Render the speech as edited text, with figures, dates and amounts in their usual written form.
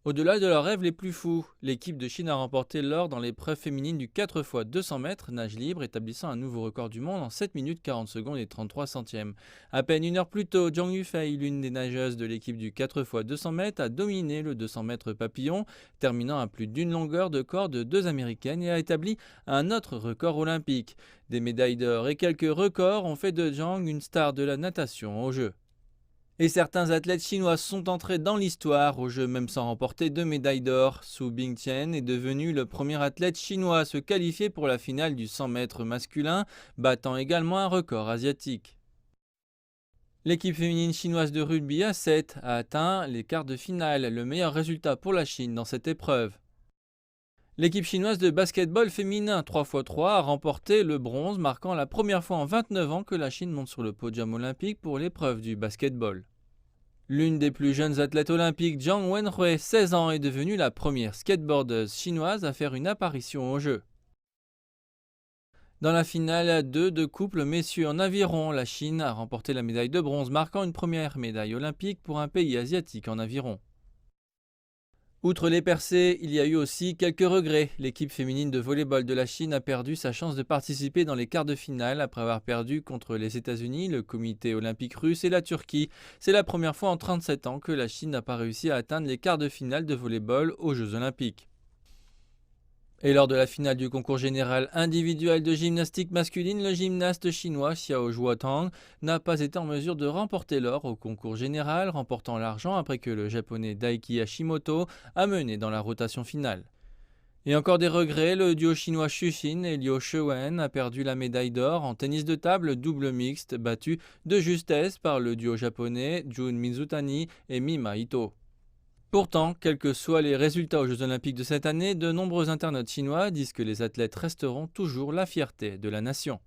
Au-delà de leurs rêves les plus fous, l'équipe de Chine a remporté l'or dans l'épreuve féminine du 4 x 200 mètres nage libre, établissant un nouveau record du monde en 7 minutes 40 secondes et 33 centièmes. À peine une heure plus tôt, Zhang Yufei, l'une des nageuses de l'équipe du 4 x 200 mètres, a dominé le 200 mètres papillon, terminant à plus d'une longueur de corps de deux Américaines et a établi un autre record olympique. Des médailles d'or et quelques records ont fait de Zhang une star de la natation aux Jeux. Et certains athlètes chinois sont entrés dans l'histoire aux Jeux même sans remporter de médaille d'or. Su Bingtian est devenu le premier athlète chinois à se qualifier pour la finale du 100 mètres masculin, battant également un record asiatique. L'équipe féminine chinoise de rugby à 7 a atteint les quarts de finale, le meilleur résultat pour la Chine dans cette épreuve. L'équipe chinoise de basketball féminin 3x3 a remporté le bronze, marquant la première fois en 29 ans que la Chine monte sur le podium olympique pour l'épreuve du basketball. L'une des plus jeunes athlètes olympiques, Zhang Wenhui, 16 ans, est devenue la première skateboardeuse chinoise à faire une apparition aux Jeux. Dans la finale à 2 de couple messieurs en aviron, la Chine a remporté la médaille de bronze, marquant une première médaille olympique pour un pays asiatique en aviron. Outre les percées, il y a eu aussi quelques regrets. L'équipe féminine de volley-ball de la Chine a perdu sa chance de participer dans les quarts de finale après avoir perdu contre les États-Unis, le comité olympique russe et la Turquie. C'est la première fois en 37 ans que la Chine n'a pas réussi à atteindre les quarts de finale de volley-ball aux Jeux olympiques. Et lors de la finale du concours général individuel de gymnastique masculine, le gymnaste chinois Xiao Juotang n'a pas été en mesure de remporter l'or au concours général, remportant l'argent après que le japonais Daiki Hashimoto a mené dans la rotation finale. Et encore des regrets, le duo chinois Xu et Liu Shewen a perdu la médaille d'or en tennis de table double mixte, battu de justesse par le duo japonais Jun Mizutani et Mima Ito. Pourtant, quels que soient les résultats aux Jeux olympiques de cette année, de nombreux internautes chinois disent que les athlètes resteront toujours la fierté de la nation.